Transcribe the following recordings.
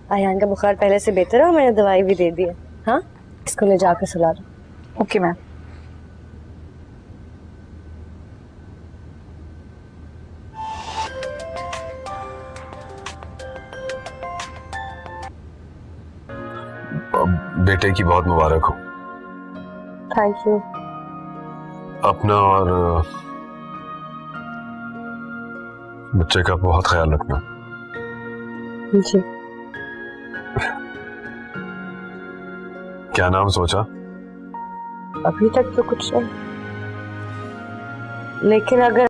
अयान का बुखार पहले से बेहतर है और मैंने दवाई भी दे दी है। हाँ, इसको ले जाकर सुला दो। Okay ma'am. बेटे की बहुत मुबारक हो। Thank you. अपना और बच्चे का बहुत ख्याल रखना। जी। क्या नाम सोचा? अभी तक तो कुछ नहीं, लेकिन अगर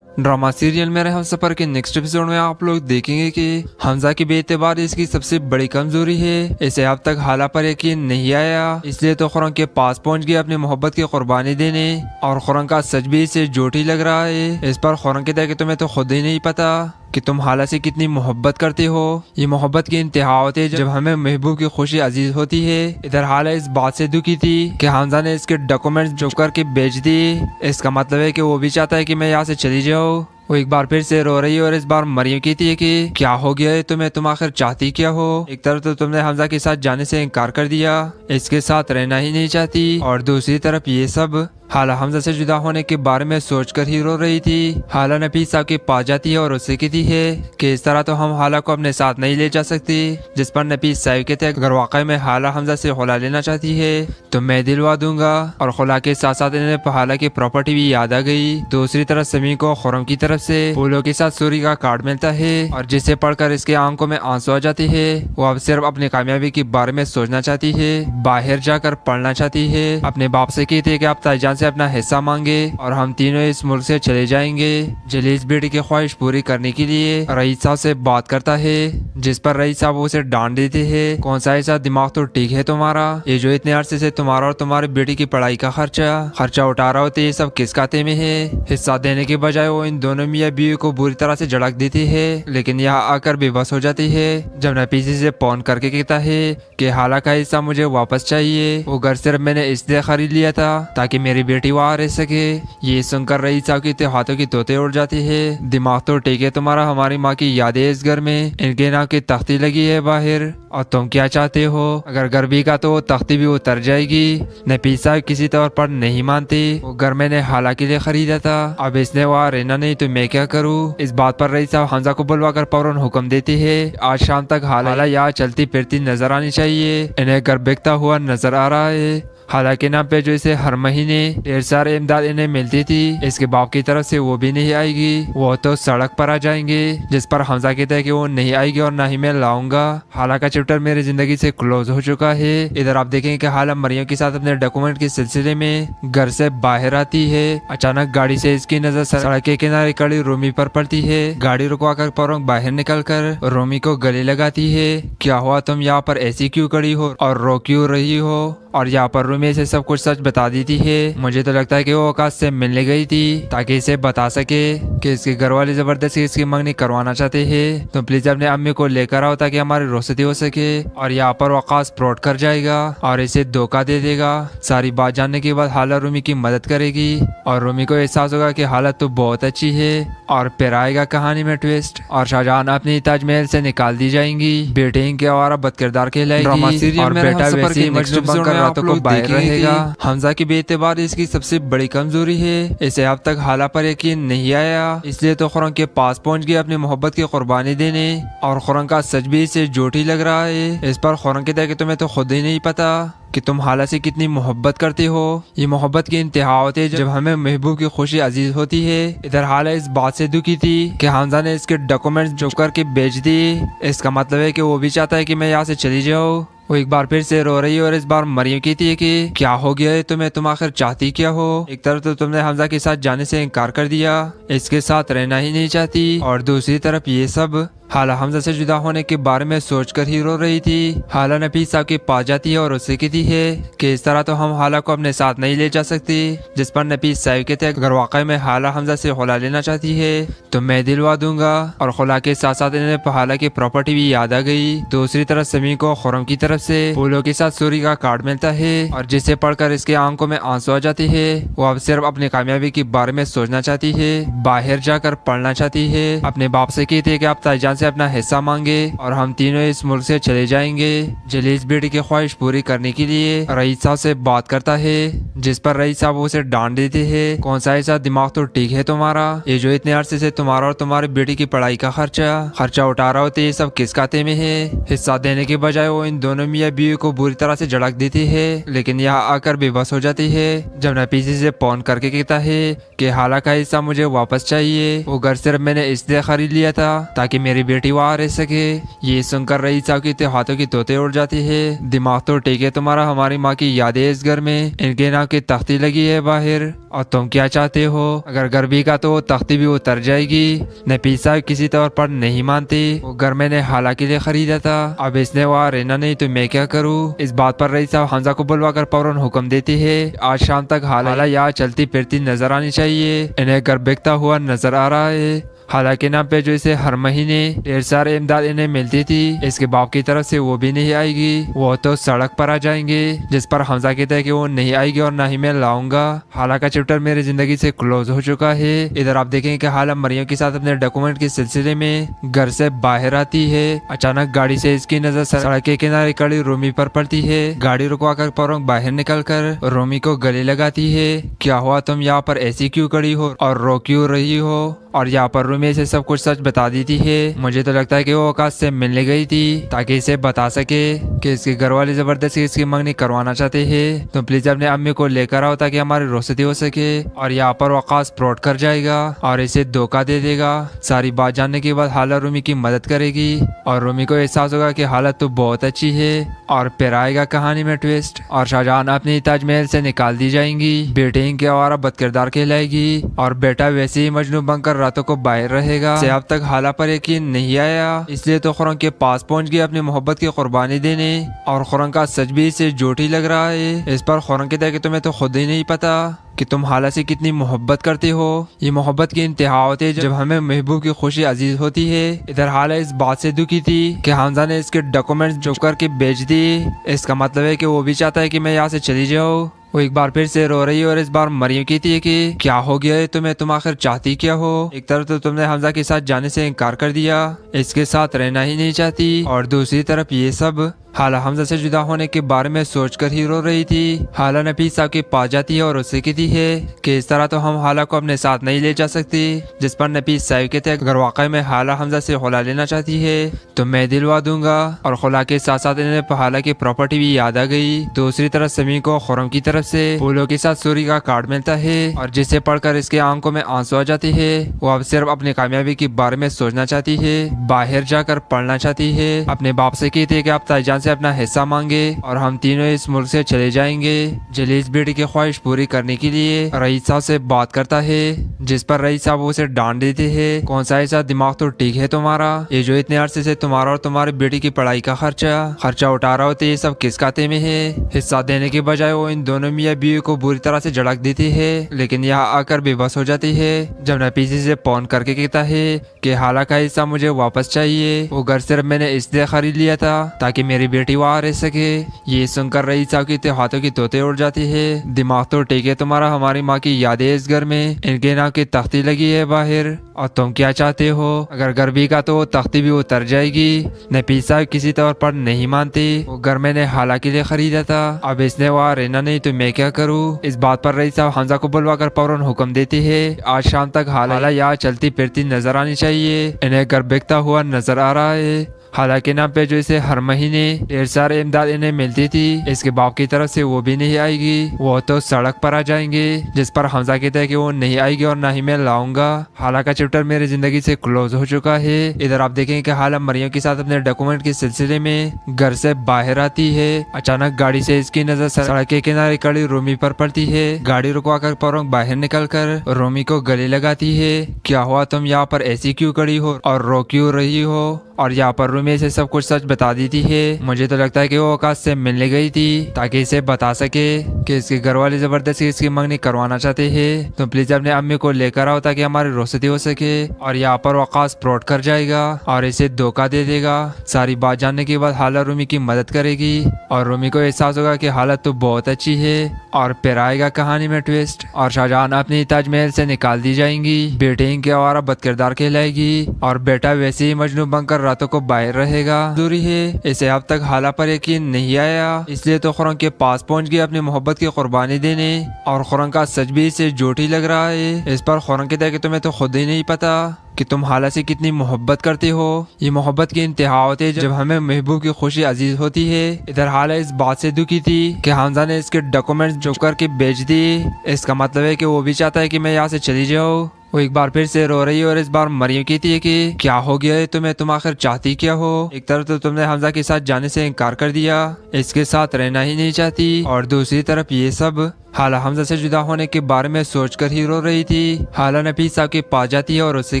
ड्रामा सीरियल मेरे हमसफर के नेक्स्ट एपिसोड में आप लोग देखेंगे कि हमजा की बेएतबार इसकी सबसे बड़ी कमजोरी है। इसे अब तक हाला पर यकीन नहीं आया, इसलिए तो खुरंग के पास पहुंच गया अपनी मोहब्बत की कुर्बानी देने। और खुरंग का सच भी इसे झूठी लग रहा है। इस पर खुरंग कहता है कि तुम्हें तो खुद ही नहीं पता कि तुम हाला से कितनी मोहब्बत करते हो। ये मोहब्बत की इंतहा होती है जब हमें महबूब की खुशी अजीज होती है। इधर हाला इस बात से दुखी थी कि हमजा ने इसके डॉक्यूमेंट्स चुप करके बेच दिए। इसका मतलब है कि वो भी चाहता है कि मैं यहाँ से चली जाऊँ। वो एक बार फिर से रो रही है और इस बार मरियम कहती है कि क्या हो गया है तुम्हें, तुम आखिर चाहती क्या हो। एक तरफ तो तुमने हमजा के साथ जाने से इनकार कर दिया, इसके साथ रहना ही नहीं चाहती, और दूसरी तरफ ये सब। हाला हमजा से जुदा होने के बारे में सोचकर ही रो रही थी। हाला नफीस साहब के पास जाती है और उससे कहती है कि इस तरह तो हम हाला को अपने साथ नहीं ले जा सकते। जिस पर नफीस साहब कहते हैं अगर वाकई में हाला हमजा से खुला लेना चाहती है तो मैं दिलवा दूंगा। और खुला के साथ साथ इन्हें हाला की प्रॉपर्टी भी याद आ गई। दूसरी तरफ समी को खुरम की तरफ से फूलों के साथ सूरी का कार्ड मिलता है और जिसे पढ़कर इसके आंखों में आंसू आ जाती है। वो अब सिर्फ अपनी कामयाबी के बारे में सोचना चाहती है, बाहर जाकर पढ़ना चाहती है। अपने बाप से कहती है कि आप ताईजान से अपना हिस्सा मांगे और हम तीनों इस मुल्क से चले जाएंगे। जलीस बेटी की ख्वाहिश पूरी करने के लिए रईस साहब से बात करता है, जिस पर रईस साहब उसे डांट देते हैं। कौन सा ऐसा दिमाग तो ठीक है तुम्हारा, ये जो इतने अरसे से तुम्हारा और तुम्हारी बेटी की पढ़ाई का खर्चा उठा रहा होते, ये सब किस खाते में है। हिस्सा देने के बजाय वो इन दोनों मियाँ बीवी को बुरी तरह से झड़क देती है, लेकिन यहाँ आकर बेबस हो जाती है जब नफीसी से फोन करके कहता है कि हाला का हिस्सा मुझे वापस चाहिए। वो घर सिर्फ मैंने इसलिए खरीद लिया था ताकि मेरी बेटी वहाँ रह सके। ये सुनकर रईस साहब के हाथों की तोते उड़ जाती है। दिमाग तो ठीक है तुम्हारा, हमारी माँ की यादें इस घर में, इनके नाम की तख्ती लगी है बाहर, और तुम क्या चाहते हो। अगर घर भी का तो वो तख्ती भी उतर जाएगी। नफीस साहब किसी तौर पर नहीं मानती। वो घर मैंने हाला के लिए खरीदा था, अब इसने वहाँ रहना नहीं तो मैं क्या करूँ। इस बात पर रईस साहब हमजा को बुलवा कर फौरन हुक्म देती है आज शाम तक हाला यहाँ चलती फिरती नजर आनी चाहिए। इन्हें घर बिकता हुआ नजर आ रहा है। हाला के नाम पे जो इसे हर महीने ढेर सारे इमदाद इन्हें मिलती थी, इसके बाप की तरफ से वो भी नहीं आएगी, वो तो सड़क पर आ जाएंगे। जिस पर हमजा कहता है कि वो नहीं आएगी और ना ही मैं लाऊंगा। हाला का चैप्टर मेरी जिंदगी से क्लोज हो चुका है। इधर आप देखें कि हाला मरियम के साथ अपने डॉक्यूमेंट के सिलसिले में घर से बाहर आती है। अचानक गाड़ी से इसकी नजर सड़क के किनारे खड़ी रोमी पर पड़ती है। गाड़ी रुकवा कर फौरन बाहर निकल कर रोमी को गले लगाती है। क्या हुआ, तुम यहाँ पर ऐसी क्यों खड़ी हो और रो क्यों रही हो। और यहाँ पर रूमी से सब कुछ सच बता देती है। मुझे तो लगता है कि वो आकाश से मिलने गई थी ताकि इसे बता सके कि इसके घर वाले जबरदस्ती इसकी मंगनी करवाना चाहते हैं, तो प्लीज अपने अम्मी को लेकर आओ ताकि हमारी रोशती हो सके। और यहाँ पर आकाश फ्रॉड कर जाएगा और इसे धोखा दे देगा। सारी बात जानने के बाद हाला रूमी की मदद करेगी और रूमी को एहसास होगा कि हालत तो बहुत अच्छी है। और फिर आएगा कहानी में ट्विस्ट और शाहजहान अपनी ताजमहल से निकाल दी जाएंगी। बेटे इनके आवारा बदकिरदार कहलाएगी और बेटा वैसे ही मजनू बनकर रातों को बाहर रहेगा। हमजा की बेएतबार इसकी सबसे बड़ी कमजोरी है। इसे अब तक हाला पर यकीन नहीं आया, इसलिए तो खुरंग के पास पहुंच गया अपनी मोहब्बत की कुर्बानी देने। और खुरंग का सच भी इसे झूठी लग रहा है। इस पर खुरंग कहता है कि तुम्हें तो खुद ही नहीं पता कि तुम हाला से कितनी मोहब्बत करते हो। ये मोहब्बत की इंतहा होती है जब हमें महबूब की खुशी अजीज होती है। इधर हाला इस बात से दुखी थी कि हमजा ने इसके डॉक्यूमेंट्स चुप करके बेच दिए। इसका मतलब है कि वो भी चाहता है कि मैं यहाँ से चली जाऊँ। वो एक बार फिर से रो रही है और इस बार मरियम कहती है कि क्या हो गया है तुम्हें, तुम आखिर चाहती क्या हो। एक तरफ तो तुमने हमजा के साथ जाने से इनकार कर दिया, इसके साथ रहना ही नहीं चाहती, और दूसरी तरफ ये सब। हाला हमजा से जुदा होने के बारे में सोचकर ही रो रही थी। हाला नफीसा के पास जाती है और उससे कहती है कि इस तरह तो हम हाला को अपने साथ नहीं ले जा सकते। जिस पर नफीस साहब कहते हैं अगर वाकई में हाला हमजा से खुला लेना चाहती है तो मैं दिलवा दूंगा। और खुला के साथ साथ इन्हें हाला की प्रॉपर्टी भी याद आ गई। दूसरी तरफ समी को खुरम की तरफ से फूलों के साथ सूरी का कार्ड मिलता है और जिसे पढ़कर इसके आंखों में आंसू आ जाती है। वो अब सिर्फ अपनी कामयाबी के बारे में सोचना चाहती है, बाहर जाकर पढ़ना चाहती है। अपने बाप से कहती है कि आप ताईजान से अपना हिस्सा मांगे और हम तीनों इस मुल्क से चले जाएंगे। जलीस बेटी की ख्वाहिश पूरी करने के लिए रईस साहब से बात करता है, जिस पर रईस साहब उसे डांट देते हैं। कौन सा ऐसा दिमाग तो ठीक है तुम्हारा, ये जो इतने अरसे से तुम्हारा और तुम्हारी बेटी की पढ़ाई का खर्चा उठा रहा होते ये सब किस खाते में है। हिस्सा देने के बजाय वो इन दोनों मियाँ बीवी को बुरी तरह से झड़क देती है, लेकिन यहाँ आकर बेबस हो जाती है जब नफीसी से फोन करके कहता है कि हाला का हिस्सा मुझे वापस चाहिए। वो घर सिर्फ मैंने इसलिए खरीद लिया था ताकि मेरी बेटी वहाँ रह सके। ये सुनकर रईस साहब की हाथों की तोते उड़ जाती है। दिमाग तो ठीक है तुम्हारा, हमारी माँ की यादें इस घर में, इनके नाम की तख्ती लगी है बाहर, और तुम क्या चाहते हो? अगर घर भी का तो वो तख्ती भी उतर जाएगी। नफीसा किसी तौर पर नहीं मानती। वो घर मैंने हाला के लिए खरीदा था, अब इसने वहाँ रहना नहीं तो मैं क्या करूँ? इस बात पर रईस साहब हमजा को बुलवा कर फौरन हुक्म देती है आज शाम तक हाला यहाँ चलती फिरती नजर आनी चाहिए। इन्हें घर बिकता हुआ नजर आ रहा है। हाला के नाम पे जो इसे हर महीने ढेर सारे इमदाद इन्हें मिलती थी, इसके बाप की तरफ से वो भी नहीं आएगी, वो तो सड़क पर आ जाएंगे। जिस पर हमजा कहता है कि वो नहीं आएगी और ना ही मैं लाऊंगा। हाला का चैप्टर मेरी जिंदगी से क्लोज हो चुका है। इधर आप देखें कि हाला मरियम के साथ अपने डॉक्यूमेंट के सिलसिले में घर से बाहर आती है। अचानक गाड़ी से इसकी नजर सड़क के किनारे खड़ी रोमी पर पड़ती है। गाड़ी रुकवा कर फौरन बाहर निकल कर रोमी को गले लगाती है। क्या हुआ, तुम यहाँ पर ऐसी क्यों खड़ी हो और रो क्यों रही हो? और यहाँ पर रूमी से सब कुछ सच बता देती है। मुझे तो लगता है कि वो आकाश से मिलने गई थी ताकि इसे बता सके कि इसके घर वाले जबरदस्ती इसकी मंगनी करवाना चाहते हैं, तो प्लीज अपने अम्मी को लेकर आओ ताकि हमारी रोशती हो सके। और यहाँ पर आकाश फ्रॉड कर जाएगा और इसे धोखा दे देगा। सारी बात जानने के बाद हाला रूमी की मदद करेगी और रूमी को एहसास होगा कि हालत तो बहुत अच्छी है। और फिर आएगा कहानी में ट्विस्ट और शाहजहान अपनी ताजमहल से निकाल दी जाएंगी। बेटे इनके आवारा बदकिरदार कहलाएगी और बेटा वैसे ही मजनू बनकर रातों को बाहर रहेगा। से अब तक हाला पर यकीन नहीं आया, इसलिए तो खुरम के पास पहुंच गया अपनी मोहब्बत की कुर्बानी देने। और खुरम का सच भी इसे झूठ ही लग रहा है। इस पर खुरम कहता है कि तुम्हें तो खुद ही नहीं पता कि तुम हाला से कितनी मोहब्बत करते हो। ये मोहब्बत की इंतहा होती है जब हमें महबूब की खुशी अजीज होती है। इधर हाला इस बात से दुखी थी कि हमजा ने इसके डॉक्यूमेंट्स चुप करके बेच दिए। इसका मतलब है कि वो भी चाहता है कि मैं यहाँ से चली जाऊँ। वो एक बार फिर से रो रही है और इस बार मरियम कहती है कि क्या हो गया है तुम्हें, तुम आखिर चाहती क्या हो? एक तरफ तो तुमने हमजा के साथ जाने से इनकार कर दिया, इसके साथ रहना ही नहीं चाहती, और दूसरी तरफ ये सब। हाला हमजा से जुदा होने के बारे में सोचकर ही रो रही थी। हाला नफीस साहब के पास जाती है और उससे कहती है कि इस तरह तो हम हाला को अपने साथ नहीं ले जा सकते। जिस पर नफीस साहब कहते हैं अगर वाकई में हाला हमजा से खुला लेना चाहती है तो मैं दिलवा दूंगा। और खुला के साथ साथ इन्हें हाला की प्रॉपर्टी भी याद आ गई। दूसरी तरफ समी को खुरम की तरफ से फूलों के साथ सूरी का कार्ड मिलता है और जिसे पढ़कर इसके आंखों में आंसू आ जाते हैं। वो अब सिर्फ अपनी कामयाबी के बारे में सोचना चाहती है, बाहर जाकर पढ़ना चाहती है। अपने बाप से कहती है कि आप ताईजान से अपना हिस्सा मांगे और हम तीनों इस मुल्क से चले जाएंगे। जलीस बेटी की ख्वाहिश पूरी करने के लिए रईस साहब से बात करता है, जिस पर रईस साहब उसे डांट देते हैं। कौन सा ऐसा दिमाग तो ठीक है तुम्हारा, ये जो इतने अरसे से तुम्हारा और तुम्हारी बेटी की पढ़ाई का खर्चा उठा रहा होते ये सब किस खाते में है? हिस्सा देने के बजाय वो इन दोनों मियाँ बीवी को बुरी तरह से झड़क देती है, लेकिन यहाँ आकर बेबस हो जाती है जब नफीसी से फोन करके कहता है कि हाला का हिस्सा मुझे वापस चाहिए। वो घर सिर्फ मैंने इसलिए खरीद लिया था ताकि मेरी बेटी वहाँ रह सके। ये सुनकर रईस साहब के हाथों की तोते उड़ जाती है। दिमाग तो ठीक है तुम्हारा, हमारी माँ की यादें इस घर में, इनके नाम की तख्ती लगी है बाहर, और तुम क्या चाहते हो? अगर घर भी का तो वो तख्ती भी उतर जाएगी। नफीस साहब किसी तौर पर नहीं मानती। वो घर मैंने हाला के लिए खरीदा था, अब इसने वहाँ रहना नहीं तो मैं क्या करूँ? इस बात पर रईस साहब हमजा को बुलवा कर फौरन हुक्म देती है आज शाम तक हाला यहाँ चलती फिरती नजर आनी चाहिए। इन्हें घर बिकता हुआ नजर आ रहा है। हाला के नाम पे जो इसे हर महीने ढेर सारे इमदाद इन्हें मिलती थी, इसके बाप की तरफ से वो भी नहीं आएगी, वो तो सड़क पर आ जाएंगे। जिस पर हमजा कहता है कि वो नहीं आएगी और ना ही मैं लाऊंगा। हाला का चैप्टर मेरी जिंदगी से क्लोज हो चुका है। इधर आप देखें कि हाला मरियम के साथ अपने डॉक्यूमेंट के सिलसिले में घर से बाहर आती है। अचानक गाड़ी से इसकी नजर सड़क के किनारे खड़ी रोमी पर पड़ती है। गाड़ी रुकवा कर फौरन बाहर निकल कर रोमी को गले लगाती है। क्या हुआ, तुम यहाँ पर ऐसी क्यों खड़ी हो और रो क्यों रही हो? और यहाँ पर रूमी इसे सब कुछ सच बता देती है। मुझे तो लगता है कि वो आकाश से मिलने गई थी ताकि इसे बता सके कि इसके घर वाले जबरदस्ती इसकी मंगनी करवाना चाहते हैं, तो प्लीज अपने अम्मी को लेकर आओ ताकि हमारी रोशनी हो सके। और यहाँ पर वो आकाश फ्रॉड कर जाएगा और इसे धोखा दे देगा। सारी बात जानने के बाद हाला रूमी की मदद करेगी और रूमी को एहसास होगा कि हालत तो बहुत अच्छी है। और फिर आएगा कहानी में ट्विस्ट और शाहजहान अपनी ताजमहल से निकाल दी जाएंगी। बेटे इनके आवारा बदकिरदार कहलाएगी और बेटा वैसे ही मजनू बनकर रातों को बाहर रहेगा। जरूरी है इसे अब तक हाला पर यकीन नहीं आया, इसलिए तो खुरंग के पास पहुंच गई अपनी मोहब्बत की कुर्बानी देने। और खुरंग का सच भी इसे झूठ ही लग रहा है। इस पर खुरंग कहता है कि तुम्हें तो खुद ही नहीं पता कि तुम हाला से कितनी मोहब्बत करते हो। ये मोहब्बत की इंतहा होती है जब हमें महबूब की खुशी अजीज होती है। इधर हाला इस बात से दुखी थी कि हमजा ने इसके डॉक्यूमेंट्स चुप करके बेच दिए। इसका मतलब है कि वो भी चाहता है कि मैं यहाँ से चली जाऊँ। वो एक बार फिर से रो रही है और इस बार मरियम कहती है कि क्या हो गया है तुम्हें, तुम आखिर चाहती क्या हो। एक तरफ तो तुमने हमजा के साथ जाने से इनकार कर दिया, इसके साथ रहना ही नहीं चाहती, और दूसरी तरफ ये सब। हाला हमजा से जुदा होने के बारे में सोचकर ही रो रही थी। हाला नफीस साहब के पास जाती है और उससे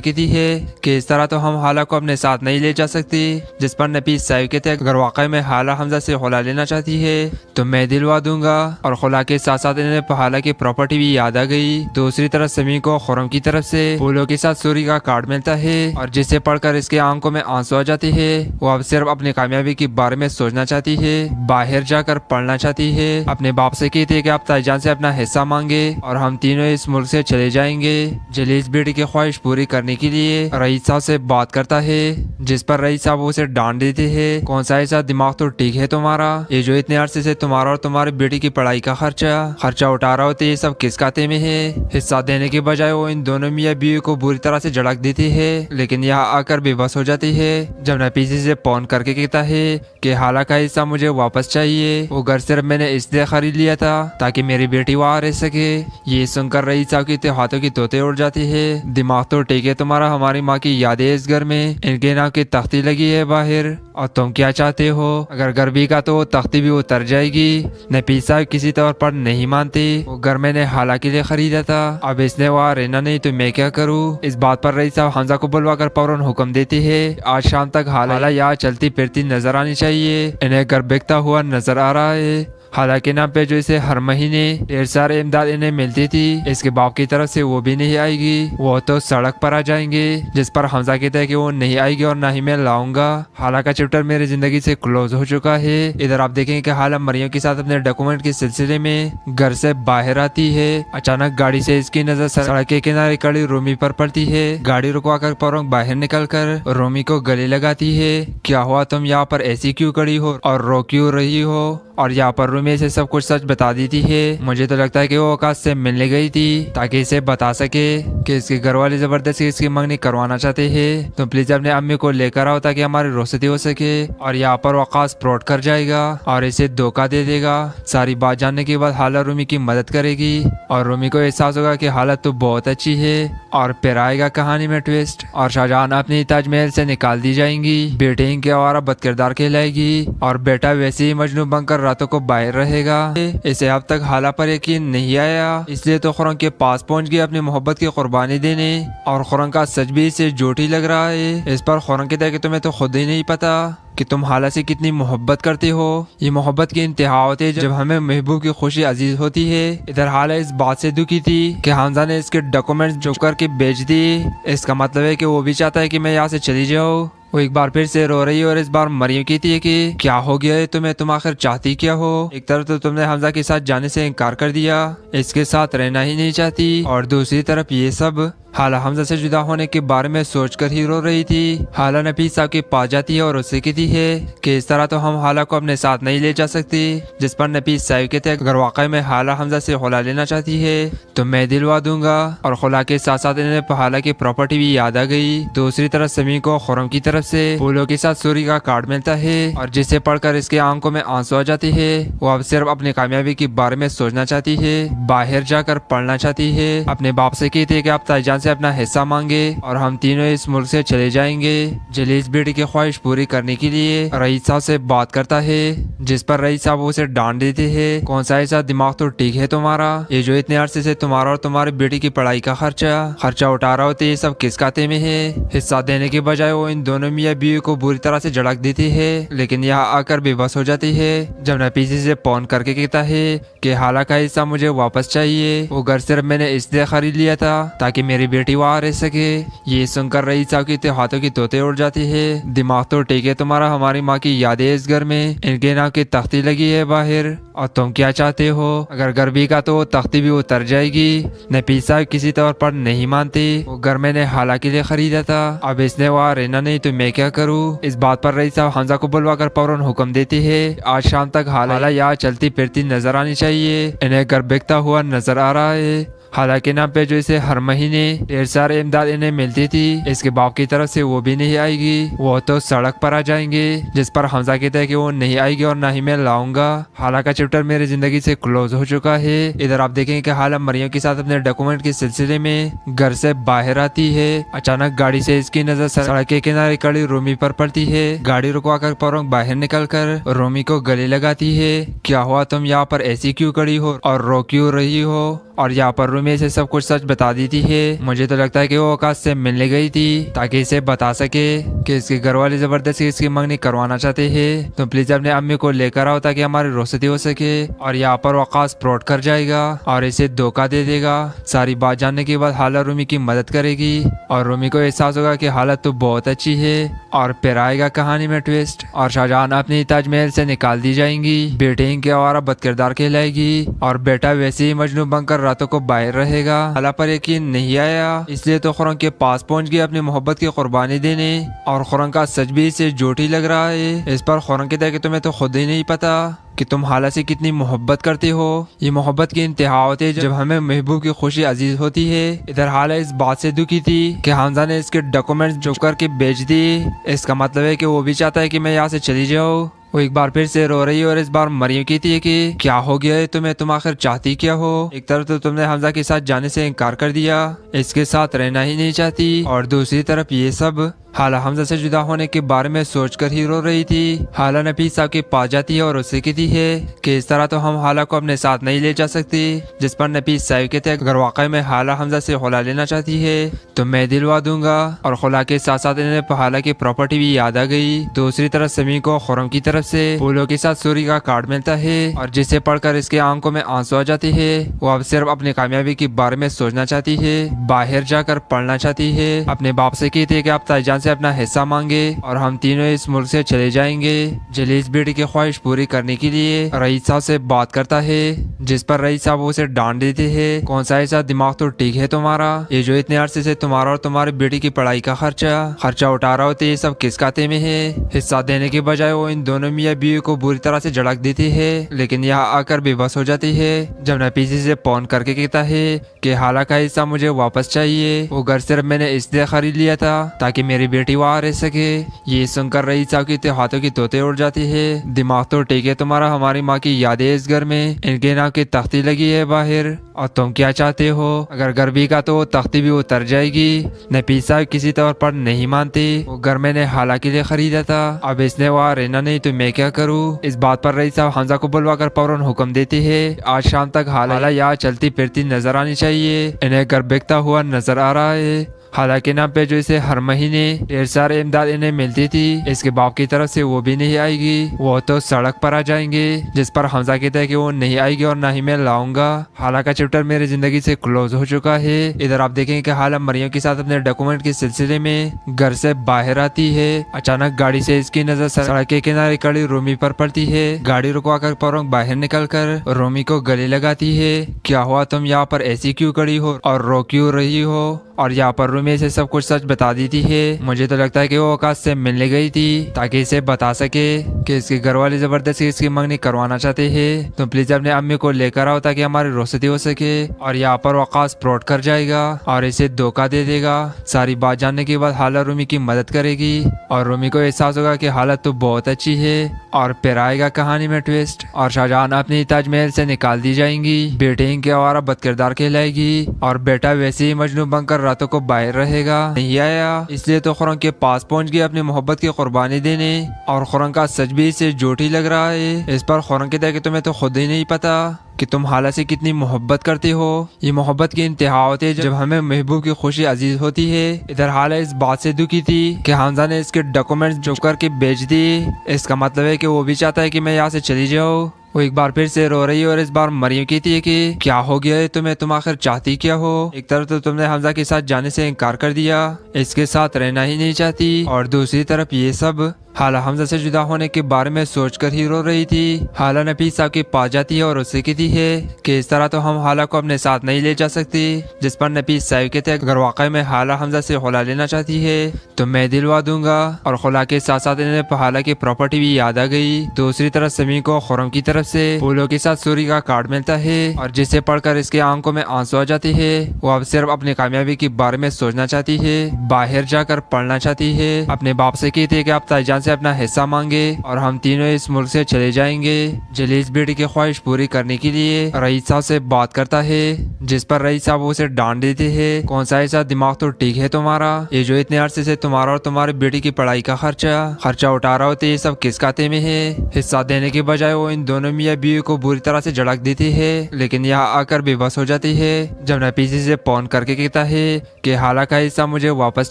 कहती है कि इस तरह तो हम हाला को अपने साथ नहीं ले जा सकते। जिस पर नफीस साहब कहते हैं अगर वाकई में हाला हमजा से खुला लेना चाहती है तो मैं दिलवा दूंगा। और खुला के साथ साथ इन्हें हाला की प्रॉपर्टी भी याद आ गई। दूसरी तरफ समी को खुरम की तरफ से फूलों के साथ सूरी का कार्ड मिलता है और जिसे पढ़कर इसके आंखों में आंसू आ जाते हैं। वो अब सिर्फ अपनी कामयाबी के बारे में सोचना चाहती है, बाहर जाकर पढ़ना चाहती है। अपने बाप से कहती है कि आप ताईजान से अपना हिस्सा मांगे और हम तीनों इस मुल्क से चले जाएंगे। जलीस बेटी की ख्वाहिश पूरी करने के लिए रईस साहब से बात करता है, जिस पर रईस साहब उसे डांट देते हैं। कौन सा ऐसा दिमाग तो ठीक है तुम्हारा, ये जो इतने अरसे से तुम्हारा और तुम्हारी बेटी की पढ़ाई का खर्चा उठा रहा होते, ये सब किस खाते में है। हिस्सा देने के बजाय वो इन दोनों मियाँ बीवी को बुरी तरह से झड़क देती है, लेकिन यहाँ आकर बेबस हो जाती है जब नफीसी से फोन करके कहता है कि हाला का हिस्सा मुझे वापस चाहिए। वो घर सिर्फ मैंने इसलिए खरीद लिया था ताकि मेरी बेटी वहाँ रह सके। ये सुनकर रईस साहब के हाथों की तोते उड़ जाती है। दिमाग तो ठीक है तुम्हारा, हमारी माँ की यादें इस घर में, इनके नाम की तख्ती लगी है बाहर, और तुम क्या चाहते हो। अगर घर भी का तो वो तख्ती भी उतर जाएगी। नफीस साहब किसी तौर पर नहीं मानती, वो घर मैंने हाला के लिए खरीदा था, अब इसने वहाँ रहना नहीं तो मैं क्या करूँ। इस बात पर रईस साहब हमजा को बुलवाकर फौरन हुक्म देती है आज शाम तक हाला यहाँ चलती फिरती नजर आनी चाहिए। इन्हें घर बिकता हुआ नजर आ रहा है। हाला के नाम पे जो इसे हर महीने ढेर सारे इमदाद इन्हें मिलती थी, इसके बाप की तरफ से वो भी नहीं आएगी, वो तो सड़क पर आ जाएंगे। जिस पर हमजा कहता है कि वो नहीं आएगी और ना ही मैं लाऊंगा। हाला का चैप्टर मेरी जिंदगी से क्लोज हो चुका है। इधर आप देखेंगे कि हाला मरियम के साथ अपने डॉक्यूमेंट के सिलसिले में घर से बाहर आती है। अचानक गाड़ी से इसकी नजर सड़क के किनारे खड़ी रोमी पर पड़ती है। गाड़ी रुकवाकर फौरन बाहर निकलकर रोमी को गले लगाती है। क्या हुआ, तुम यहाँ पर ऐसी क्यों खड़ी हो और रो क्यों रही हो। और यहाँ पर रूमी से सब कुछ सच बता देती है। मुझे तो लगता है कि वो आकाश से मिलने गई थी ताकि इसे बता सके कि इसके घर वाले जबरदस्ती इसकी मंगनी करवाना चाहते हैं, तो प्लीज अपने अम्मी को लेकर आओ ताकि हमारी रोशनी हो सके। और यहाँ पर आकाश फ्रॉड कर जाएगा और इसे धोखा दे देगा। सारी बात जानने के बाद हाला रूमी की मदद करेगी और रूमी को एहसास होगा कि हालत तो बहुत अच्छी है। और फिर आएगा कहानी में ट्विस्ट और शाहजहान अपनी ताजमहल से निकाल दी जाएंगी। बेटे इनके आवारा बदकिरदार कहलाएगी और बेटा वैसे ही मजनू बनकर रातों को बाहर रहेगा। इसे अब तक हाला पर यकीन नहीं आया, इसलिए तो खुरंग के पास पहुंच गई अपनी मोहब्बत की कुर्बानी देने। और खुरंग का सच भी इसे झूठ ही लग रहा है। इस पर खुरंग कहता है कि तुम्हें तो खुद ही नहीं पता कि तुम हाला से कितनी मोहब्बत करते हो। ये मोहब्बत की इंतहा होती है जब हमें महबूब की खुशी अजीज होती है। इधर हाला इस बात से दुखी थी कि हमजा ने इसके डॉक्यूमेंट्स चुप करके बेच दिए। इसका मतलब है कि वो भी चाहता है कि मैं यहाँ से चली जाऊँ। वो एक बार फिर से रो रही है और इस बार मरियम कहती है कि क्या हो गया है तुम्हें, तुम आखिर चाहती क्या हो। एक तरफ तो तुमने हमजा के साथ जाने से इनकार कर दिया, इसके साथ रहना ही नहीं चाहती, और दूसरी तरफ ये सब। हाला हमजा से जुदा होने के बारे में सोचकर ही रो रही थी। हाला नफीस साहब के पास जाती है और उससे कहती है कि इस तरह तो हम हाला को अपने साथ नहीं ले जा सकते। जिस पर नफीस साहब कहते हैं अगर वाकई में हाला हमजा से खुला लेना चाहती है तो मैं दिलवा दूंगा। और खुला के साथ साथ इन्हें हाला की प्रॉपर्टी भी याद आ गई। दूसरी तरफ समी को खुरम की तरफ से फूलों के साथ सूरी का कार्ड मिलता है और जिसे पढ़कर इसके आंखों में आंसू आ जाते हैं। वो अब सिर्फ अपनी कामयाबी के बारे में सोचना चाहती है, बाहर जाकर पढ़ना चाहती है। अपने बाप से कहती है कि आप ताईजान से अपना हिस्सा मांगे और हम तीनों इस मुल्क से चले जाएंगे। जलीस बेटी की ख्वाहिश पूरी करने के लिए रईस साहब से बात करता है, जिस पर रईस साहब उसे डांट देते हैं। कौन सा ऐसा दिमाग तो ठीक है तुम्हारा, ये जो इतने अरसे से तुम्हारा और तुम्हारी बेटी की पढ़ाई का खर्चा उठा रहा होते, ये सब किस खाते में है। हिस्सा देने के बजाय वो इन दोनों मियाँ बीवी को बुरी तरह से झड़क देती है, लेकिन यहाँ आकर बेबस हो जाती है जब नफीसी से फोन करके कहता है कि हालांकि का हिस्सा मुझे वापस चाहिए। वो घर सिर्फ मैंने इसलिए खरीद लिया था ताकि मेरी बेटी वहाँ रह सके। ये सुनकर रईस साहब की हाथों की तोते उड़ जाती है। दिमाग तो ठीक है तुम्हारा, हमारी माँ की यादें इस घर में, इनके नाम की तख्ती लगी है बाहर, और तुम क्या चाहते हो? अगर घर भी का तो तख्ती भी उतर जाएगी। नफीस साहब किसी तौर पर नहीं मानती। वो घर मैंने हाला के लिए खरीदा था, अब इसने वहाँ रहना नहीं तो मैं क्या करूँ? इस बात पर रईस साहब हमजा को बुलवा कर फौरन हुक्म देती है आज शाम तक हाला यहाँ चलती फिरती नजर आनी चाहिए। इन्हें घर बिकता हुआ नजर आ रहा है। हालांकि नाम पे जो इसे हर महीने ढेर सारे इमदाद इन्हें मिलती थी, इसके बाप की तरफ से वो भी नहीं आएगी। वो तो सड़क पर आ जाएंगे, जिस पर हमजा कहता है कि वो नहीं आएगी और ना ही मैं लाऊंगा। हालांकि चैप्टर मेरी जिंदगी से क्लोज हो चुका है। इधर आप देखेंगे कि हाला मरियम के साथ अपने डॉक्यूमेंट के सिलसिले में घर से बाहर आती है। अचानक गाड़ी से इसकी नजर सड़क के किनारे खड़ी रोमी पर पड़ती है। गाड़ी रुकवाकर फौरन बाहर निकल कर रोमी को गले लगाती है। क्या हुआ, तुम यहाँ पर ऐसी क्यों खड़ी हो और रो क्यों रही हो? और यहाँ पर रूमी से सब कुछ सच बता देती है। मुझे तो लगता है कि वो आकाश से मिलने गई थी ताकि इसे बता सके कि इसके घर वाले जबरदस्ती इसकी मंगनी करवाना चाहते हैं, तो प्लीज अपने अम्मी को लेकर आओ ताकि हमारी रोशनी हो सके। और यहाँ पर आकाश फ्रॉड कर जाएगा और इसे धोखा दे देगा। सारी बात जानने के बाद हाला रूमी की मदद करेगी और रूमी को एहसास होगा कि हालत तो बहुत अच्छी है। और फिर आएगा कहानी में ट्विस्ट और शाहजहां अपनी ताजमहल से निकाल दी जाएंगी। बेटे इनके आवारा बदकिरदार कहलाएगी और बेटा वैसे ही मजनू बनकर रातों को बाहर रहेगा। हाला पर यकीन नहीं आया, इसलिए तो खुरंग के पास पहुंच गया अपनी मोहब्बत की कुर्बानी देने। और खुरंग का सच भी इसे झूठ ही लग रहा है। इस पर खुरंग कहता है कि तुम्हें तो खुद ही नहीं पता कि तुम हाला से कितनी मोहब्बत करते हो। ये मोहब्बत की इंतहा होती है जब हमें महबूब की खुशी अजीज होती है। इधर हाला इस बात से दुखी थी कि हमजा ने इसके डॉक्यूमेंट्स चुप करके बेच दिए। इसका मतलब है कि वो भी चाहता है कि मैं यहाँ से चली जाऊँ। वो एक बार फिर से रो रही है और इस बार मरियम कहती है कि क्या हो गया है तुम्हें, तुम आखिर चाहती क्या हो? एक तरफ तो तुमने हमजा के साथ जाने से इनकार कर दिया, इसके साथ रहना ही नहीं चाहती, और दूसरी तरफ ये सब। हाला हमजा से जुदा होने के बारे में सोचकर ही रो रही थी। हाला नफीस साहब के पास जाती है और उससे कहती है कि इस तरह तो हम हाला को अपने साथ नहीं ले जा सकते। जिस पर नफीस साहब कहते हैं अगर वाकई में हाला हमजा से खुला लेना चाहती है तो मैं दिलवा दूंगा। और खुला के साथ साथ इन्हें हाला की प्रॉपर्टी भी याद आ गई। दूसरी तरफ समी को खुरम की तरफ से फूलों के साथ सूरी का कार्ड मिलता है और जिसे पढ़कर इसके आंखों में आंसू आ जाते हैं। वो अब सिर्फ अपनी कामयाबी के बारे में सोचना चाहती है, बाहर जाकर पढ़ना चाहती है। अपने बाप से कहती है कि आप ताईजान से अपना हिस्सा मांगे और हम तीनों इस मुल्क से चले जाएंगे। जलीस बेटी की ख्वाहिश पूरी करने के लिए रईस साहब से बात करता है, जिस पर रईस साहब उसे डांट देते हैं। कौन सा ऐसा दिमाग तो ठीक है तुम्हारा, ये जो इतने अरसे से तुम्हारा और तुम्हारी बेटी की पढ़ाई का खर्चा उठा रहा होते, ये सब किस खाते में है? हिस्सा देने के बजाय वो इन दोनों मियाँ बीवी को बुरी तरह से झड़क देती है, लेकिन यहाँ आकर बेबस हो जाती है जब नफीसी से फोन करके कहता है कि हाला का हिस्सा मुझे वापस चाहिए। वो घर सिर्फ मैंने इसलिए खरीद लिया था ताकि मेरी बेटी वहाँ रह सके। ये सुनकर रईस साहब के हाथों की तोते उड़ जाती है। दिमाग तो ठीक है तुम्हारा, हमारी माँ की यादें इस घर में, इनके नाम की तख्ती लगी है बाहर, और तुम क्या चाहते हो? अगर घर भी का तो तख्ती भी उतर जाएगी। नफीस साहब किसी तौर पर नहीं मानती। वो घर मैंने हाला के लिए खरीदा था, अब इसने वहाँ रहना नहीं तो मैं क्या करूँ? इस बात पर रईस साहब हमजा को बुलवा कर फौरन हुक्म देती है आज शाम तक हाला यहाँ चलती फिरती नजर आनी चाहिए। इन्हें घर बिकता हुआ नजर आ रहा है। हालांकि नाम पे जो इसे हर महीने ढेर सारे इमदाद इन्हें मिलती थी, इसके बाप की तरफ से वो भी नहीं आएगी। वो तो सड़क पर आ जाएंगे, जिस पर हमजा कहता है कि वो नहीं आएगी और ना ही मैं लाऊंगा। हालांकि चैप्टर मेरी जिंदगी से क्लोज हो चुका है। इधर आप देखेंगे कि हाला मरियम के साथ अपने डॉक्यूमेंट के सिलसिले में घर से बाहर आती है। अचानक गाड़ी से इसकी नजर सड़क के किनारे खड़ी रोमी पर पड़ती है। गाड़ी रुकवाकर फौरन बाहर निकल कर रोमी को गले लगाती है। क्या हुआ, तुम यहाँ पर ऐसी क्यों खड़ी हो और रो क्यों रही हो? और यहाँ पर रूमी से सब कुछ सच बता देती है। मुझे तो लगता है कि वो आकाश से मिलने गई थी ताकि इसे बता सके कि इसके घर वाले जबरदस्ती इसकी मंगनी करवाना चाहते हैं, तो प्लीज अपने अम्मी को लेकर आओ ताकि हमारी रोशनी हो सके। और यहाँ पर आकाश फ्रॉड कर जाएगा और इसे धोखा दे देगा। सारी बात जानने के बाद हाला रूमी की मदद करेगी और रूमी को एहसास होगा कि हालत तो बहुत अच्छी है। और फिर आएगा कहानी में ट्विस्ट और शाहजहां अपनी ताजमहल से निकाल दी जाएंगी। बेटे इनके आवारा बदकिरदार कहलाएगी और बेटा वैसे ही मजनू बनकर रातों को बाहर रहेगा, नहीं आया। इसलिए तो खुरम के पास पहुंच गया अपनी मोहब्बत की कुर्बानी देने, और खुरम का सच भी इसे झूठ ही लग रहा है। इस पर खुरम कहता है कि तुम्हें तो खुद ही नहीं पता कि तुम हाला से कितनी मोहब्बत करते हो। ये मोहब्बत की इंतहा होती है जब हमें महबूब की खुशी अजीज होती है। इधर हाला इस बात से दुखी थी कि हमजा ने इसके डॉक्यूमेंट्स चुप करके बेच दिए। इसका मतलब है कि वो भी चाहता है कि मैं यहाँ से चली जाऊँ। वो एक बार फिर से रो रही है और इस बार मरियम कहती है कि क्या हो गया है तुम्हें, तुम आखिर चाहती क्या हो। एक तरफ तो तुमने हमजा के साथ जाने से इनकार कर दिया, इसके साथ रहना ही नहीं चाहती, और दूसरी तरफ ये सब। हाला हमजा से जुदा होने के बारे में सोचकर ही रो रही थी। हाला नफीस साहब के पास जाती है और उससे कहती है कि इस तरह तो हम हाला को अपने साथ नहीं ले जा सकते। जिस पर नफीस साहब कहते हैं अगर वाकई में हाला हमजा से खुला लेना चाहती है तो मैं दिलवा दूंगा। और खुला के साथ साथ इन्हें हाला की प्रॉपर्टी भी याद आ गई। दूसरी तरफ समी को खुरम की तरफ से फूलों के साथ सूरी का कार्ड मिलता है, और जिसे पढ़कर इसके आंखों में आंसू आ जाते हैं। वो अब सिर्फ अपनी कामयाबी के बारे में सोचना चाहती है, बाहर जाकर पढ़ना चाहती है। अपने बाप से कहती है कि आप ताईजान से अपना हिस्सा मांगे और हम तीनों इस मुल्क से चले जाएंगे। जलीस बेटी की ख्वाहिश पूरी करने के लिए रईस साहब से बात करता है, जिस पर रईस साहब उसे डांट देते हैं। कौन सा ऐसा दिमाग तो ठीक है तुम्हारा, ये जो इतने अरसे से तुम्हारा और तुम्हारी बेटी की पढ़ाई का खर्चा उठा रहा होते, ये सब किस खाते में है। हिस्सा देने के बजाय वो इन दोनों मियाँ बीवी को बुरी तरह से झड़क देती है, लेकिन यहाँ आकर बेबस हो जाती है जब नफीसी से फोन करके कहता है कि हाला का हिस्सा मुझे वापस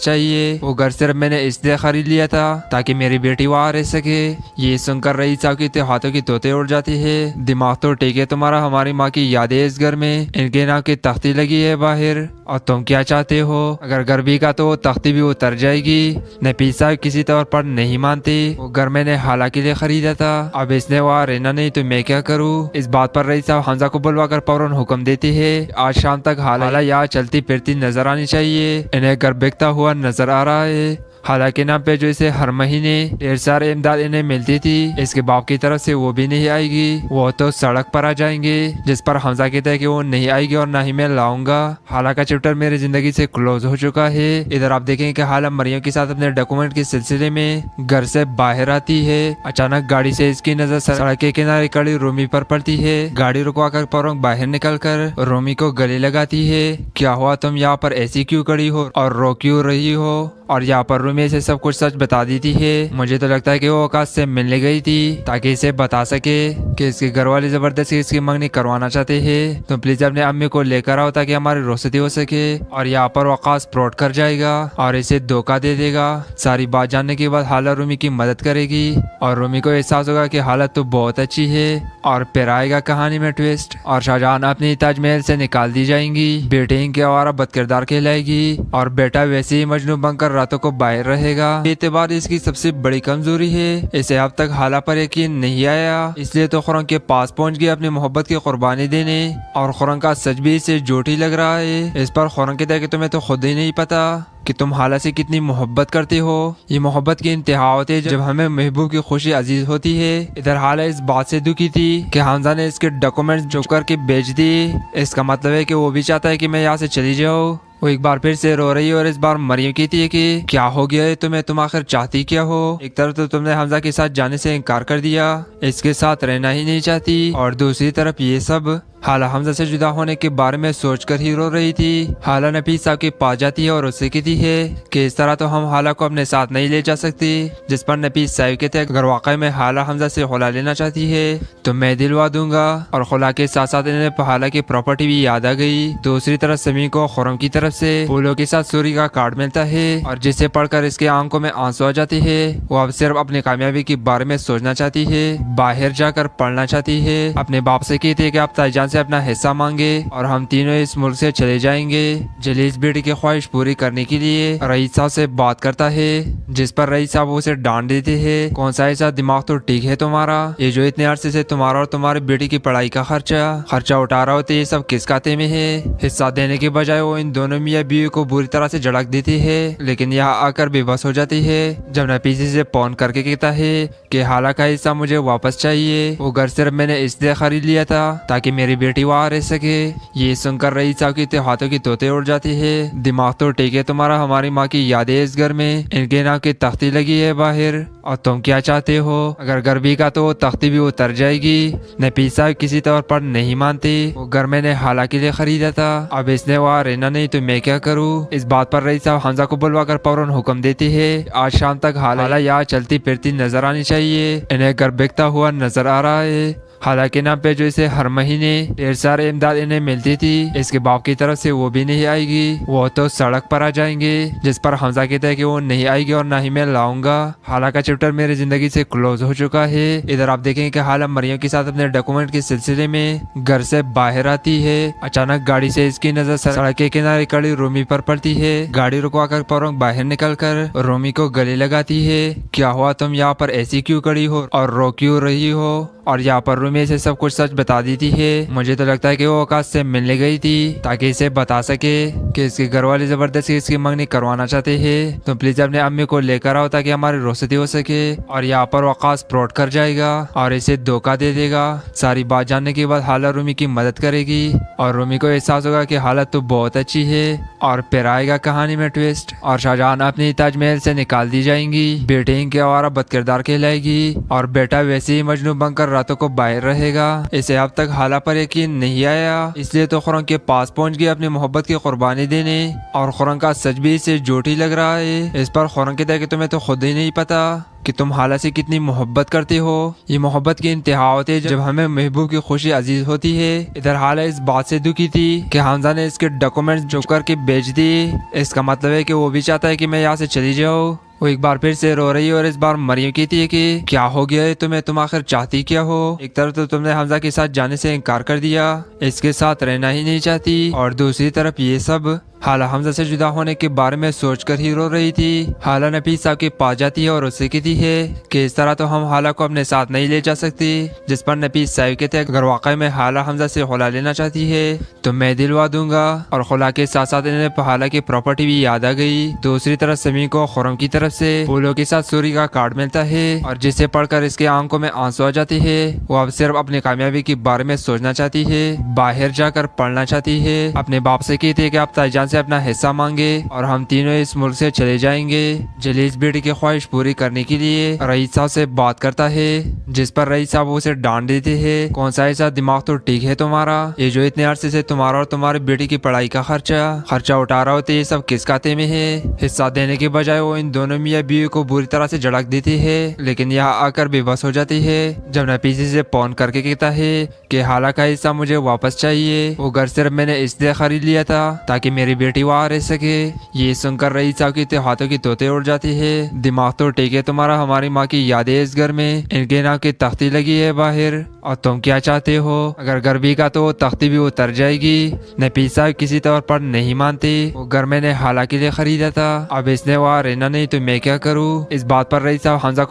चाहिए। वो घर सिर्फ मैंने इसलिए खरीद लिया था ताकि मेरी बेटी वहाँ रह सके। ये सुनकर रईस साहब के हाथों की तोते उड़ जाती है। दिमाग तो ठीक है तुम्हारा, हमारी माँ की यादें इस घर में, इनके नाम की तख्ती लगी है बाहर, और तुम क्या चाहते हो। अगर घर भी का तो वो तख्ती भी उतर जाएगी। नफीस साहब किसी तौर पर नहीं मानते। वो घर मैंने हाला के लिए खरीदा था, अब इसने वहाँ रहना नहीं तो मैं क्या करूँ। इस बात पर रईस साहब हमजा को बुलवाकर फौरन हुक्म देते हैं आज शाम तक हाला यहाँ चलती फिरती नजर आनी चाहिए। इन्हें घर बिकता हुआ नजर आ रहा है। हालांकि नाम पे जो इसे हर महीने ढेर सारे इमदाद इन्हें मिलती थी, इसके बाप की तरफ से वो भी नहीं आएगी, वो तो सड़क पर आ जाएंगे। जिस पर हमजा कहता है कि वो नहीं आएगी और ना ही मैं लाऊंगा। हाला का चैप्टर मेरी जिंदगी से क्लोज हो चुका है। इधर आप देखेंगे कि हाला मरियम के साथ अपने डॉक्यूमेंट के सिलसिले में घर से बाहर आती है। अचानक गाड़ी से इसकी नजर सड़क के किनारे खड़ी रोमी पर पड़ती है। गाड़ी रुकवाकर फौरन बाहर निकलकर रोमी को गले लगाती है। क्या हुआ, तुम यहाँ पर ऐसी क्यों खड़ी हो और रो क्यों रही हो। और यहाँ पर रूमी से सब कुछ सच बता देती है। मुझे तो लगता है कि वो आकाश से मिलने गई थी ताकि इसे बता सके कि इसके घर वाले जबरदस्ती इसकी मंगनी करवाना चाहते हैं। तो प्लीज अपने अम्मी को लेकर आओ ताकि हमारी रोशती हो सके। और यहाँ पर वो आकाश फ्रॉड कर जाएगा और इसे धोखा दे देगा। सारी बात जानने के बाद हाला रूमी की मदद करेगी और रूमी को एहसास होगा कि हालत तो बहुत अच्छी है। और फिर आएगा कहानी में ट्विस्ट और शाहजहान अपनी ताजमहल से निकाल दी जाएंगी। बेटे इनके आवारा बदकिरदार कहलाएगी और बेटा वैसे ही मजनू बनकर रातों को बाहर रहेगा। एतबार इसकी सबसे बड़ी कमजोरी है, इसे अब तक हाला पर यकीन नहीं आया, इसलिए तो खुरम के पास पहुंच गया अपनी मोहब्बत की कुर्बानी देने। और खुरम का सच भी इसे झूठ ही लग रहा है। इस पर खुरम कहता है कि तुम्हें तो खुद ही नहीं पता कि तुम हाला से कितनी मोहब्बत करते हो। ये मोहब्बत की इंतहा होती है जब हमें महबूब की खुशी अजीज होती है। इधर हाला इस बात से दुखी थी कि हमजा ने इसके डॉक्यूमेंट्स चुप करके बेच दिए। इसका मतलब है कि वो भी चाहता है कि मैं यहाँ से चली जाऊँ। वो एक बार फिर से रो रही है और इस बार मरियम कहती है कि क्या हो गया है तुम्हें, तुम आखिर चाहती क्या हो। एक तरफ तो तुमने हमजा के साथ जाने से इनकार कर दिया, इसके साथ रहना ही नहीं चाहती, और दूसरी तरफ ये सब। हाला हमजा से जुदा होने के बारे में सोचकर ही रो रही थी। हाला नफीस साहब के पास जाती है और उससे कहती है कि इस तरह तो हम हाला को अपने साथ नहीं ले जा सकते। जिस पर नफीस साहब कहते हैं अगर वाकई में हाला हमजा से खुला लेना चाहती है तो मैं दिलवा दूंगा। और खुला के साथ साथ इन्हें हाला की प्रॉपर्टी भी याद आ गई। दूसरी तरफ समी को खुरम की तरफ से फूलों के साथ सूरी का कार्ड मिलता है और जिसे पढ़कर इसके आंखों में आंसू आ जाते हैं। वो अब सिर्फ अपनी कामयाबी के बारे में सोचना चाहती है, बाहर जाकर पढ़ना चाहती है। अपने बाप से कहती है कि आप ताईजान से अपना हिस्सा मांगे और हम तीनों इस मुल्क से चले जाएंगे। जलीस बेटी की ख्वाहिश पूरी करने के लिए रईस साहब से बात करता है, जिस पर रईस साहब उसे डांट देते हैं। कौन सा ऐसा दिमाग तो ठीक है तुम्हारा, ये जो इतने अरसे से तुम्हारा और तुम्हारी बेटी की पढ़ाई का खर्चा उठा रहा होते, ये सब किस खाते में है। हिस्सा देने के बजाय वो इन दोनों मियाँ बीवी को बुरी तरह से झड़क देती है, लेकिन यहाँ आकर बेबस हो जाती है जब नफीसी से फोन करके कहता है कि हाला का हिस्सा मुझे वापस चाहिए। वो घर सिर्फ मैंने इसलिए खरीद लिया था ताकि मेरी बेटी वहाँ रह सके। ये सुनकर रईस साहब के हाथों की तोते उड़ जाती है। दिमाग तो ठीक है तुम्हारा, हमारी माँ की यादें इस घर में, इनके नाम की तख्ती लगी है बाहर, और तुम क्या चाहते हो। अगर घर भी का तो वो तख्ती भी उतर जाएगी। नफीसा किसी तौर पर नहीं मानती। वो घर मैंने हाला के लिए खरीदा था, अब इसने वहाँ रहना नहीं तो मैं क्या करूँ। इस बात पर रईस साहब हमजा को बुलवाकर फौरन हुक्म देती है आज शाम तक हाला यहाँ चलती फिरती नजर आनी चाहिए। इन्हें घर बिकता हुआ नजर आ रहा है। हालांकि नाम पे जो इसे हर महीने ढेर सारे इमदाद इन्हें मिलती थी, इसके बाप की तरफ से वो भी नहीं आएगी, वो तो सड़क पर आ जाएंगे। जिस पर हमजा कहता है कि वो नहीं आएगी और ना ही मैं लाऊंगा। हालांकि चैप्टर मेरी जिंदगी से क्लोज हो चुका है। इधर आप देखेंगे कि हाला मरियम के साथ अपने डॉक्यूमेंट के सिलसिले में घर से बाहर आती है। अचानक गाड़ी से इसकी नजर सड़क के किनारे खड़ी रोमी पर पड़ती है। गाड़ी रुकवाकर फौरन बाहर निकलकर रोमी को गले लगाती है। क्या हुआ, तुम यहाँ पर ऐसी क्यों खड़ी हो और रो क्यों रही हो। और यहाँ पर रोमी से सब कुछ सच बता देती है। मुझे तो लगता है कि वो आकाश से मिलने गई थी ताकि इसे बता सके कि इसके घर वाले जबरदस्ती इसकी मंगनी करवाना चाहते हैं। तो प्लीज अपने अम्मी को लेकर आओ ताकि हमारी रोशती हो सके। और यहाँ पर आकाश फ्रॉड कर जाएगा और इसे धोखा दे देगा। सारी बात जानने के बाद हाला रोमी की मदद करेगी और रोमी को एहसास होगा कि हालत तो बहुत अच्छी है। और फिर आएगा कहानी में ट्विस्ट और शाहजहान अपनी ताजमहल से निकाल दी जाएंगी। बेटे इनके आवारा बदकिरदार कहलाएगी और बेटा वैसे ही मजनू बनकर रातों को बाहर रहेगा। इसे अब तक हाला पर यकीन नहीं आया, इसलिए तो खुरम के पास पहुंच गया अपनी मोहब्बत की कुर्बानी देने। और खुरम का सच भी इसे झूठी लग रहा है। इस पर खुरम कहता है कि तुम्हें तो खुद ही नहीं पता कि तुम हाला से कितनी मोहब्बत करते हो। ये मोहब्बत की इंतहा होती है जब हमें महबूब की खुशी अजीज होती है। इधर हाला इस बात से दुखी थी कि हमजा ने इसके डॉक्यूमेंट्स चुप करके बेच दिए। इसका मतलब है कि वो भी चाहता है कि मैं यहाँ से चली जाऊँ। वो एक बार फिर से रो रही है और इस बार मरियम कहती है कि क्या हो गया है तुम्हें, तुम आखिर चाहती क्या हो। एक तरफ तो तुमने हमजा के साथ जाने से इनकार कर दिया, इसके साथ रहना ही नहीं चाहती, और दूसरी तरफ ये सब। हाला हमजा से जुदा होने के बारे में सोचकर ही रो रही थी। हाला नफीस साहब के पास जाती है और उससे कहती है कि इस तरह तो हम हाला को अपने साथ नहीं ले जा सकते। जिस पर नफीस साहब कहते हैं अगर वाकई में हाला हमजा से खुला लेना चाहती है तो मैं दिलवा दूंगा। और खुला के साथ साथ इन्हें हाला की प्रॉपर्टी भी याद आ गई। दूसरी तरफ समी को खुरम की तरफ से फूलों के साथ सूरी का कार्ड मिलता है और जिसे पढ़कर इसके आंखों में आंसू आ जाते हैं। वो अब सिर्फ अपनी कामयाबी के बारे में सोचना चाहती है, बाहर जाकर पढ़ना चाहती है। अपने बाप से कहती है कि आप ताईजान से अपना हिस्सा मांगे और हम तीनों इस मुल्क से चले जाएंगे। जलीस बेटी की ख्वाहिश पूरी करने के लिए रईस साहब से बात करता है, जिस पर रईस साहब उसे डांट देते हैं। कौन सा ऐसा दिमाग तो ठीक है तुम्हारा, ये जो इतने अरसे से तुम्हारा और तुम्हारी बेटी की पढ़ाई का खर्चा उठा रहा होते, ये सब किस खाते में है। हिस्सा देने के बजाय वो इन दोनों मियाँ बीवी को बुरी तरह से झड़क देती है, लेकिन यहाँ आकर बेबस हो जाती है जब नफीसी से फोन करके कहता है कि हाला का हिस्सा मुझे वापस चाहिए। वो घर सिर्फ मैंने इसलिए खरीद लिया था ताकि मेरी बेटी वहाँ रह सके। ये सुनकर रईस साहब की हाथों की तोते उड़ जाती है। दिमाग तो ठीक है तुम्हारा, हमारी माँ की यादें इस घर में, इनके नाम की तख्ती लगी है बाहर, और तुम क्या चाहते हो। अगर घर भी का तो वो तख्ती भी उतर जाएगी। नफीस साहब किसी तौर पर नहीं मानती, वो घर मैंने हाला के लिए खरीदा था, अब इसने वहाँ रहना नहीं तो मैं क्या करूँ। इस बात पर रईस साहब हमजा को